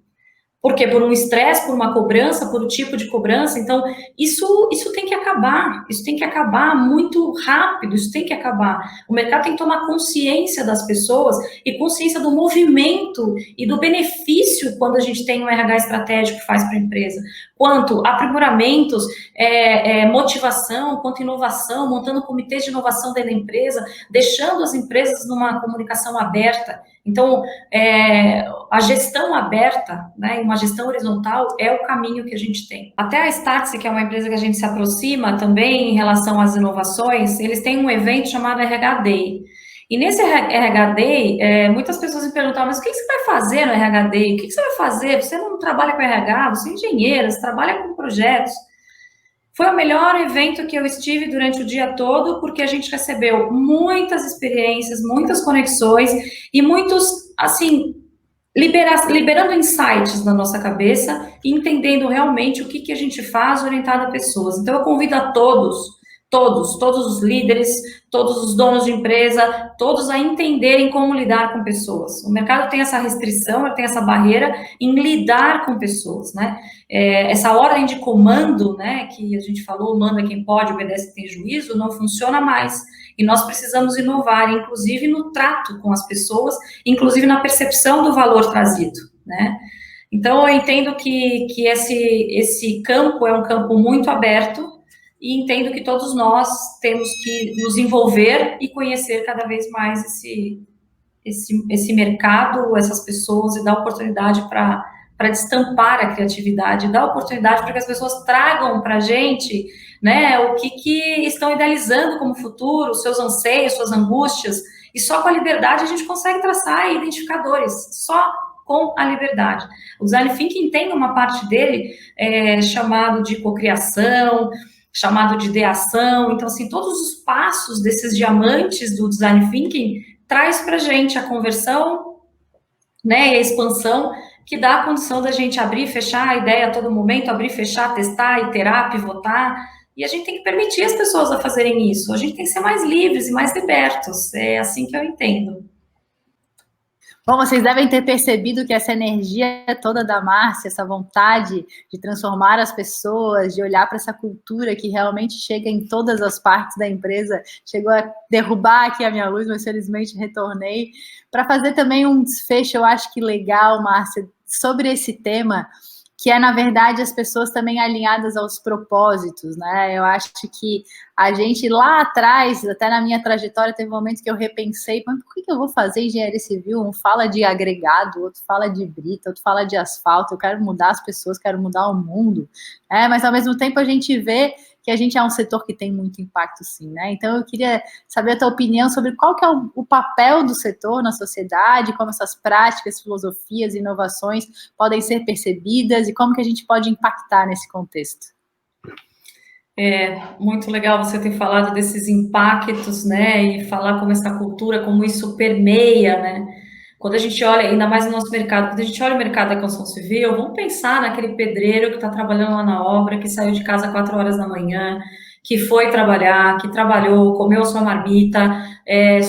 Por quê? Por um estresse, por uma cobrança, por um tipo de cobrança. Então, isso tem que acabar. Isso tem que acabar muito rápido. Isso tem que acabar. O mercado tem que tomar consciência das pessoas e consciência do movimento e do benefício quando a gente tem um RH estratégico que faz para a empresa. Quanto aprimoramentos, motivação, quanto inovação, montando comitês de inovação dentro da empresa, deixando as empresas numa comunicação aberta. Então, a gestão aberta, né, uma gestão horizontal é o caminho que a gente tem. Até a Startse, que é uma empresa que a gente se aproxima também em relação às inovações, eles têm um evento chamado RH Day. E nesse RH Day, muitas pessoas me perguntam, mas o que você vai fazer no RH Day? O que você vai fazer? Você não trabalha com RH, você é engenheira, você trabalha com projetos. Foi o melhor evento que eu estive durante o dia todo, porque a gente recebeu muitas experiências, muitas conexões e muitos, assim, liberando insights na nossa cabeça e entendendo realmente o que a gente faz orientado a pessoas. Então, eu convido a todos os líderes, todos os donos de empresa, todos a entenderem como lidar com pessoas. O mercado tem essa restrição, tem essa barreira em lidar com pessoas, né? Essa ordem de comando, né, que a gente falou, manda quem pode, obedece quem tem juízo, não funciona mais. E nós precisamos inovar, inclusive no trato com as pessoas, inclusive na percepção do valor trazido, né? Então, eu entendo que esse campo é um campo muito aberto, e entendo que todos nós temos que nos envolver e conhecer cada vez mais esse mercado, essas pessoas, e dar oportunidade para para destampar a criatividade, dar oportunidade para que as pessoas tragam para a gente, né, o que estão idealizando como futuro, os seus anseios, suas angústias, e só com a liberdade a gente consegue traçar identificadores, só com a liberdade. O Design Thinking tem uma parte dele chamado de cocriação, chamado de ideação. Então, assim, todos os passos desses diamantes do Design Thinking traz para a gente a conversão, né, e a expansão, que dá a condição da gente abrir e fechar a ideia a todo momento, abrir, fechar, testar, iterar, pivotar, e a gente tem que permitir as pessoas a fazerem isso. A gente tem que ser mais livres e mais libertos. É assim que eu entendo. Bom, vocês devem ter percebido que essa energia toda da Márcia, essa vontade de transformar as pessoas, de olhar para essa cultura que realmente chega em todas as partes da empresa, chegou a derrubar aqui a minha luz, mas felizmente retornei, para fazer também um desfecho, eu acho que legal, Márcia, sobre esse tema, que é, na verdade, as pessoas também alinhadas aos propósitos, né? Eu acho que a gente lá atrás, até na minha trajetória, teve um momento que eu repensei, mas por que eu vou fazer engenharia civil? Um fala de agregado, outro fala de brita, outro fala de asfalto, eu quero mudar as pessoas, quero mudar o mundo, né? Mas ao mesmo tempo a gente vê que a gente é um setor que tem muito impacto, sim, né? Então eu queria saber a tua opinião sobre qual que é o papel do setor na sociedade, como essas práticas, filosofias, inovações podem ser percebidas e como que a gente pode impactar nesse contexto. É muito legal você ter falado desses impactos, né, e falar como essa cultura, como isso permeia, né? Quando a gente olha, ainda mais no nosso mercado, quando a gente olha o mercado da construção civil, vamos pensar naquele pedreiro que está trabalhando lá na obra, que saiu de casa 4 horas da manhã, que foi trabalhar, que trabalhou, comeu sua marmita,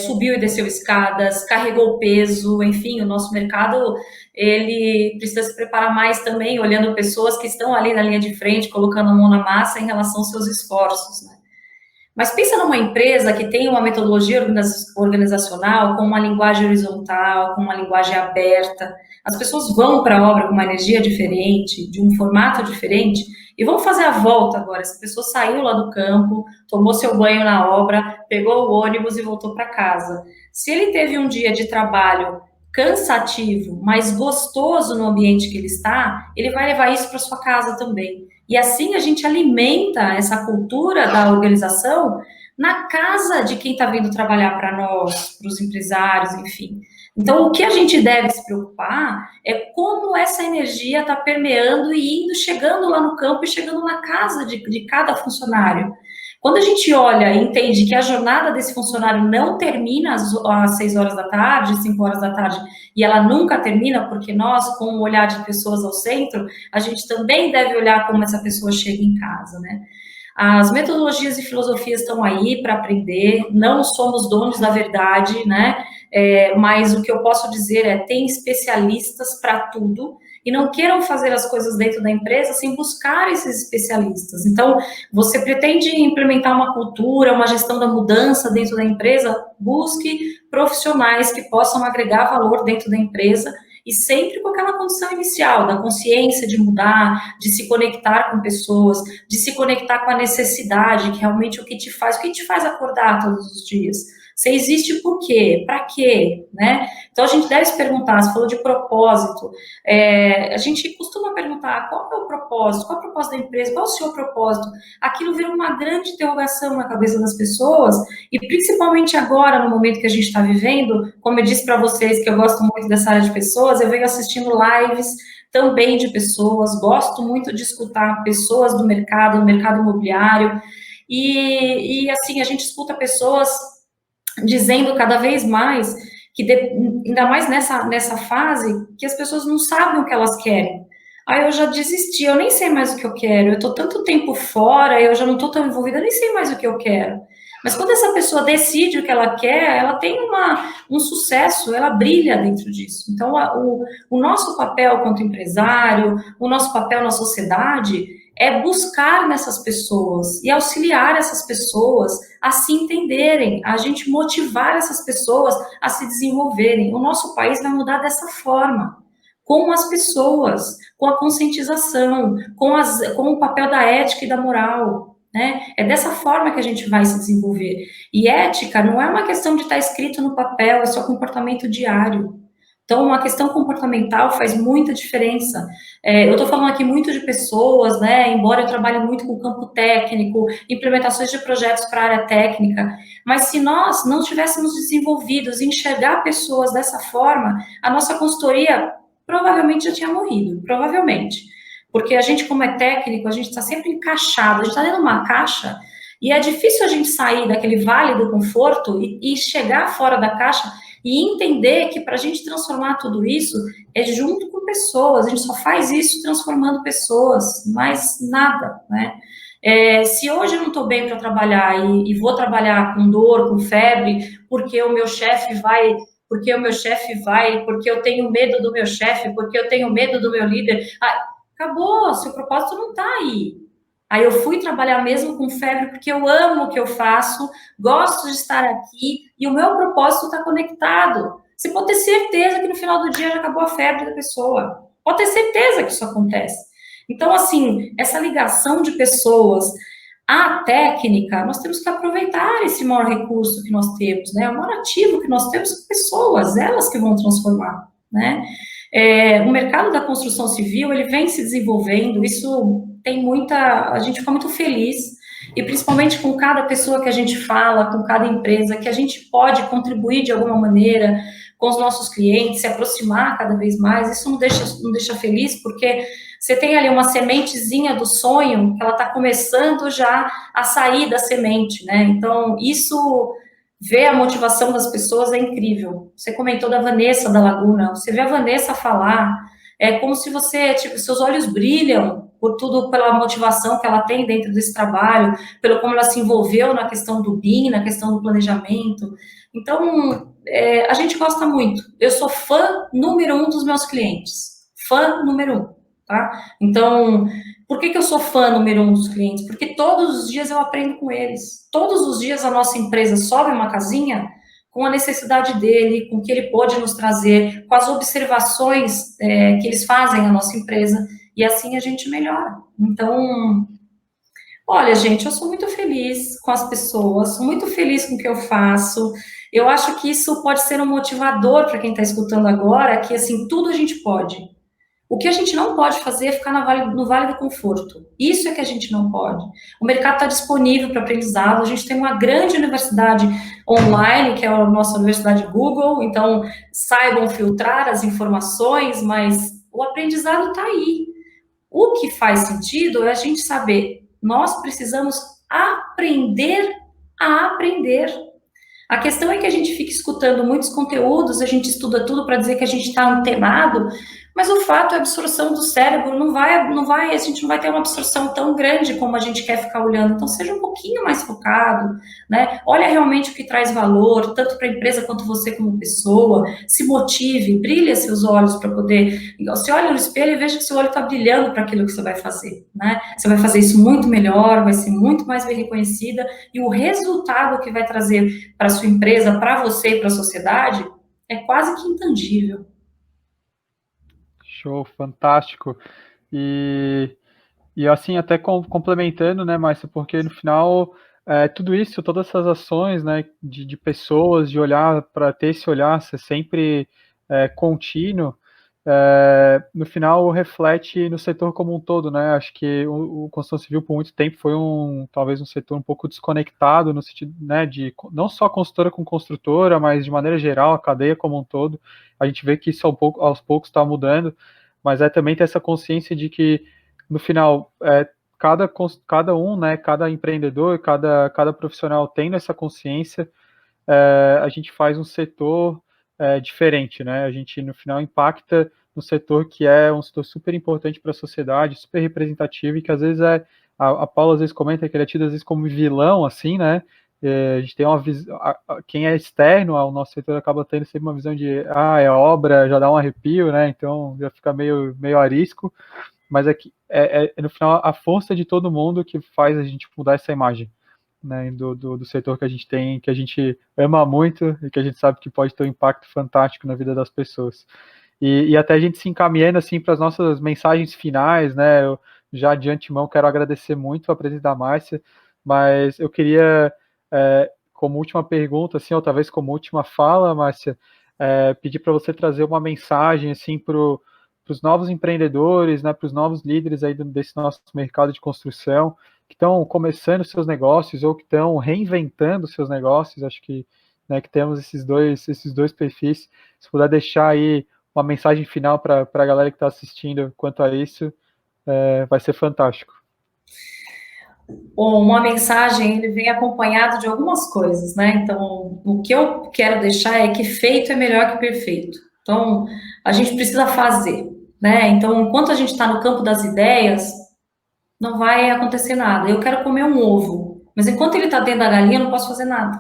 subiu e desceu escadas, carregou peso, enfim, o nosso mercado, ele precisa se preparar mais também, olhando pessoas que estão ali na linha de frente, colocando a mão na massa em relação aos seus esforços, né? Mas pensa numa empresa que tem uma metodologia organizacional com uma linguagem horizontal, com uma linguagem aberta. As pessoas vão para a obra com uma energia diferente, de um formato diferente, e vão fazer a volta agora. Essa pessoa saiu lá do campo, tomou seu banho na obra, pegou o ônibus e voltou para casa. Se ele teve um dia de trabalho cansativo, mas gostoso no ambiente que ele está, ele vai levar isso para sua casa também. E assim a gente alimenta essa cultura da organização na casa de quem está vindo trabalhar para nós, para os empresários, enfim. Então, o que a gente deve se preocupar é como essa energia está permeando e indo, chegando lá no campo e chegando na casa de cada funcionário. Quando a gente olha e entende que a jornada desse funcionário não termina às 6 horas da tarde, 5 horas da tarde, e ela nunca termina, porque nós, com o olhar de pessoas ao centro, a gente também deve olhar como essa pessoa chega em casa, né? As metodologias e filosofias estão aí para aprender, não somos donos da verdade, né? Mas o que eu posso dizer é, tem especialistas para tudo, e não queiram fazer as coisas dentro da empresa sem buscar esses especialistas. Então, você pretende implementar uma cultura, uma gestão da mudança dentro da empresa, busque profissionais que possam agregar valor dentro da empresa, e sempre com aquela condição inicial, da consciência de mudar, de se conectar com pessoas, de se conectar com a necessidade, que realmente o que te faz acordar todos os dias. Você existe por quê? Para quê? Né? Então, a gente deve se perguntar, você falou de propósito, a gente costuma perguntar qual é o propósito, qual é o propósito da empresa, qual é o seu propósito? Aquilo vira uma grande interrogação na cabeça das pessoas, e principalmente agora, no momento que a gente está vivendo, como eu disse para vocês que eu gosto muito dessa área de pessoas, eu venho assistindo lives também de pessoas, gosto muito de escutar pessoas do mercado imobiliário, e assim, a gente escuta pessoas dizendo cada vez mais que, ainda mais nessa fase, que as pessoas não sabem o que elas querem. Aí eu já desisti, eu nem sei mais o que eu quero, eu estou tanto tempo fora, eu já não estou tão envolvida, eu nem sei mais o que eu quero. Mas quando essa pessoa decide o que ela quer, ela tem um sucesso, ela brilha dentro disso. Então, o nosso papel quanto empresário, o nosso papel na sociedade é buscar nessas pessoas e auxiliar essas pessoas a se entenderem, a gente motivar essas pessoas a se desenvolverem. O nosso país vai mudar dessa forma, com as pessoas, com a conscientização, com o papel da ética e da moral, né? É dessa forma que a gente vai se desenvolver. E ética não é uma questão de estar escrito no papel, é seu comportamento diário. Então, a questão comportamental faz muita diferença. Eu estou falando aqui muito de pessoas, né? Embora eu trabalhe muito com o campo técnico, implementações de projetos para a área técnica, mas se nós não tivéssemos desenvolvidos em enxergar pessoas dessa forma, a nossa consultoria provavelmente já tinha morrido, provavelmente. Porque a gente, como é técnico, a gente está sempre encaixado, a gente está dentro de uma caixa e é difícil a gente sair daquele vale do conforto e chegar fora da caixa e entender que para a gente transformar tudo isso é junto com pessoas, a gente só faz isso transformando pessoas, mais nada, né? Se hoje eu não estou bem para trabalhar e vou trabalhar com dor, com febre, porque o meu chefe vai, porque o meu chefe vai, porque eu tenho medo do meu chefe, porque eu tenho medo do meu líder, acabou, seu propósito não está aí. Aí eu fui trabalhar mesmo com febre porque eu amo o que eu faço, gosto de estar aqui e o meu propósito está conectado. Você pode ter certeza que no final do dia já acabou a febre da pessoa. Pode ter certeza que isso acontece. Então, assim, essa ligação de pessoas à técnica, nós temos que aproveitar esse maior recurso que nós temos, né? O maior ativo que nós temos são pessoas, elas que vão transformar, né? O mercado da construção civil, ele vem se desenvolvendo, isso tem muita, a gente fica muito feliz, e principalmente com cada pessoa que a gente fala, com cada empresa, que a gente pode contribuir de alguma maneira com os nossos clientes, se aproximar cada vez mais, isso não deixa feliz, porque você tem ali uma sementezinha do sonho, que ela está começando já a sair da semente, né? Então, isso, ver a motivação das pessoas é incrível. Você comentou da Vanessa da Laguna, você vê a Vanessa falar, é como se você, tipo, seus olhos brilham por tudo, pela motivação que ela tem dentro desse trabalho, pelo como ela se envolveu na questão do BIM, na questão do planejamento. Então, a gente gosta muito. Eu sou fã número 1 dos meus clientes. Fã número 1, tá? Então, por que eu sou fã número 1 dos clientes? Porque todos os dias eu aprendo com eles. Todos os dias a nossa empresa sobe uma casinha com a necessidade dele, com o que ele pode nos trazer, com as observações que eles fazem à nossa empresa, e assim a gente melhora. Então, olha, gente, eu sou muito feliz com as pessoas, sou muito feliz com o que eu faço. Eu acho que isso pode ser um motivador para quem está escutando agora, que assim, tudo a gente pode. O que a gente não pode fazer é ficar no vale do conforto. Isso é que a gente não pode. O mercado está disponível para aprendizado. A gente tem uma grande universidade online, que é a nossa Universidade Google. Então, saibam filtrar as informações, mas o aprendizado está aí. O que faz sentido é a gente saber, nós precisamos aprender a aprender. A questão é que a gente fica escutando muitos conteúdos, a gente estuda tudo para dizer que a gente está antenado, mas o fato é a absorção do cérebro a gente não vai ter uma absorção tão grande como a gente quer ficar olhando. Então, seja um pouquinho mais focado, né? Olha realmente o que traz valor, tanto para a empresa quanto você como pessoa. Se motive, brilhe seus olhos para poder... Você olha no espelho e veja que seu olho está brilhando para aquilo que você vai fazer, né? Você vai fazer isso muito melhor, vai ser muito mais bem reconhecida, e o resultado que vai trazer para a sua empresa, para você e para a sociedade, é quase que intangível. Show, fantástico. E assim, até complementando, né, Márcia, porque no final, tudo isso, todas essas ações, né, de pessoas, de olhar, para ter esse olhar ser sempre contínuo, no final reflete no setor como um todo, né? Acho que o construção civil por muito tempo foi talvez um setor um pouco desconectado no sentido, né, de não só consultora com construtora, mas de maneira geral a cadeia como um todo. A gente vê que isso aos poucos está mudando, mas também ter essa consciência de que no final cada um, né, cada empreendedor, cada profissional tendo essa consciência, a gente faz um setor diferente, né? A gente, no final, impacta no setor que é um setor super importante para a sociedade, super representativo, e que às vezes a Paula às vezes comenta que ele é tido às vezes como vilão, assim, né? A gente tem uma visão, quem é externo ao nosso setor acaba tendo sempre uma visão de, é obra, já dá um arrepio, né? Então já fica meio arisco, mas no final a força de todo mundo que faz a gente mudar essa imagem, né, do setor que a gente tem, que a gente ama muito e que a gente sabe que pode ter um impacto fantástico na vida das pessoas. E até a gente se encaminhando assim para as nossas mensagens finais, né? Eu já de antemão quero agradecer muito a presença da Márcia, mas eu queria, como última pergunta, assim, ou talvez como última fala, Márcia, pedir para você trazer uma mensagem assim, para os novos empreendedores, né, para os novos líderes aí desse nosso mercado de construção, que estão começando seus negócios ou que estão reinventando seus negócios. Acho que, né, que temos esses dois perfis. Se puder deixar aí uma mensagem final para a galera que está assistindo quanto a isso, vai ser fantástico. Uma mensagem, ele vem acompanhado de algumas coisas, né? Então, o que eu quero deixar é que feito é melhor que perfeito. Então, a gente precisa fazer, né? Então, enquanto a gente está no campo das ideias, não vai acontecer nada. Eu quero comer um ovo, mas enquanto ele está dentro da galinha, eu não posso fazer nada.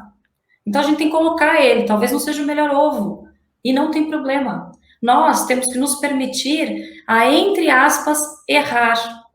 Então, a gente tem que colocar ele. Talvez não seja o melhor ovo, e não tem problema. Nós temos que nos permitir a, entre aspas, errar.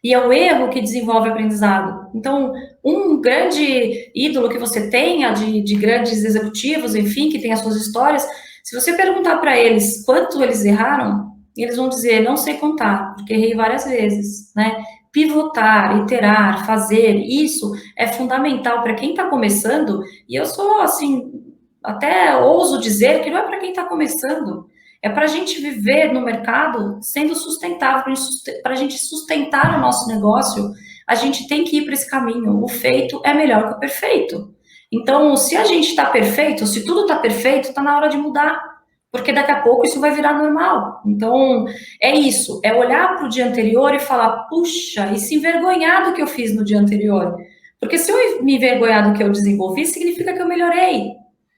E é o erro que desenvolve aprendizado. Então, um grande ídolo que você tenha, de grandes executivos, enfim, que tem as suas histórias, se você perguntar para eles quanto eles erraram, eles vão dizer, não sei contar, porque errei várias vezes, né? Pivotar, iterar, fazer, isso é fundamental para quem está começando, e eu sou, assim, até ouso dizer que não é para quem está começando, é para a gente viver no mercado sendo sustentável, para a gente sustentar o nosso negócio, a gente tem que ir para esse caminho. O feito é melhor que o perfeito. Então, se a gente está perfeito, se tudo está perfeito, está na hora de mudar, porque daqui a pouco isso vai virar normal. Então, é isso, é olhar para o dia anterior e falar, puxa, e se envergonhar do que eu fiz no dia anterior. Porque se eu me envergonhar do que eu desenvolvi, significa que eu melhorei.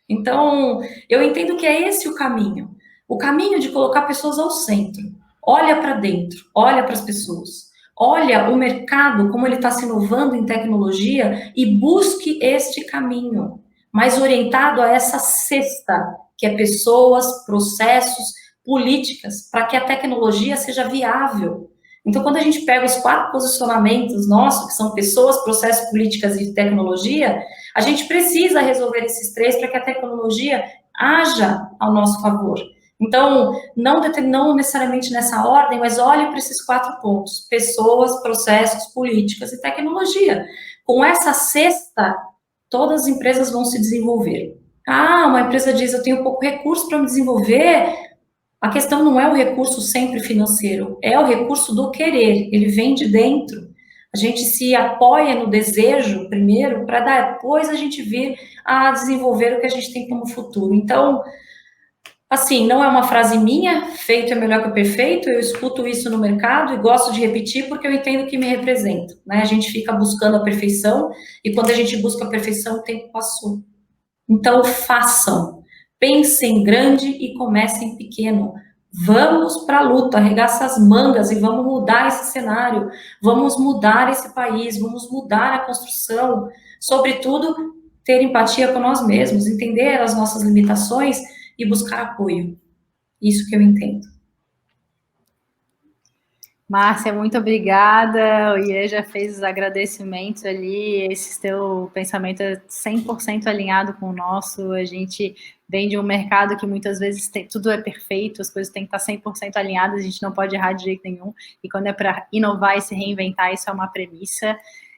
Então, eu entendo que é esse o caminho. O caminho de colocar pessoas ao centro. Olha para dentro, olha para as pessoas. Olha o mercado, como ele está se inovando em tecnologia e busque este caminho, mais orientado a essa cesta, que é pessoas, processos, políticas, para que a tecnologia seja viável. Então, quando a gente pega os 4 posicionamentos nossos, que são pessoas, processos, políticas e tecnologia, a gente precisa resolver esses 3 para que a tecnologia haja ao nosso favor. Então, não necessariamente nessa ordem, mas olhe para esses 4 pontos: pessoas, processos, políticas e tecnologia. Com essa cesta, todas as empresas vão se desenvolver. Ah, uma empresa diz, eu tenho pouco recurso para me desenvolver. A questão não é o recurso sempre financeiro, é o recurso do querer, ele vem de dentro. A gente se apoia no desejo primeiro, para depois a gente vir a desenvolver o que a gente tem como futuro. Então, assim, não é uma frase minha, feito é melhor que o perfeito, eu escuto isso no mercado e gosto de repetir porque eu entendo que me representa, né? A gente fica buscando a perfeição e quando a gente busca a perfeição, o tempo passou. Então, façam, pensem grande e comecem pequeno. Vamos para a luta, arregaça as mangas e vamos mudar esse cenário, vamos mudar esse país, vamos mudar a construção, sobretudo, ter empatia com nós mesmos, entender as nossas limitações e buscar apoio. Isso que eu entendo. Márcia, muito obrigada. O Iê já fez os agradecimentos ali. Esse teu pensamento é 100% alinhado com o nosso. A gente vem de um mercado que muitas vezes tudo é perfeito, as coisas têm que estar 100% alinhadas, a gente não pode errar de jeito nenhum. E quando é para inovar e se reinventar, isso é uma premissa.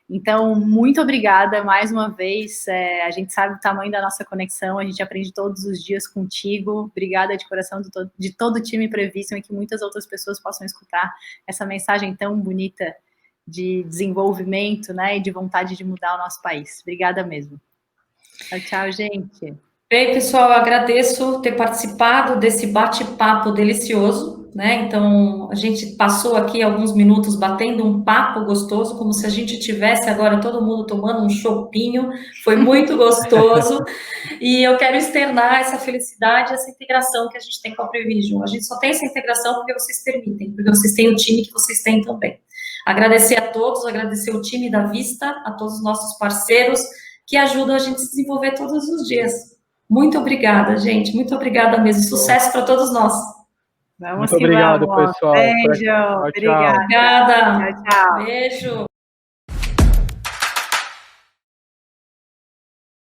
Então, muito obrigada mais uma vez. A gente sabe o tamanho da nossa conexão, a gente aprende todos os dias contigo. Obrigada de coração de todo o time Prevision e que muitas outras pessoas possam escutar essa mensagem tão bonita de desenvolvimento, né, e de vontade de mudar o nosso país. Obrigada mesmo. Tchau, tchau, gente. Bem, pessoal, eu agradeço ter participado desse bate-papo delicioso, né? Então, a gente passou aqui alguns minutos batendo um papo gostoso, como se a gente tivesse agora todo mundo tomando um chopinho, foi muito gostoso, e eu quero externar essa felicidade, essa integração que a gente tem com a Prevision. A gente só tem essa integração porque vocês permitem, porque vocês têm o time que vocês têm também. Agradecer a todos, agradecer o time da Vista, a todos os nossos parceiros que ajudam a gente a se desenvolver todos os dias. Muito obrigada, gente. Muito obrigada mesmo. Sucesso para todos nós. Vamos muito obrigado, vamos. pessoal. Beijo. Tchau, tchau. Obrigada. Obrigada. Tchau, tchau. Beijo.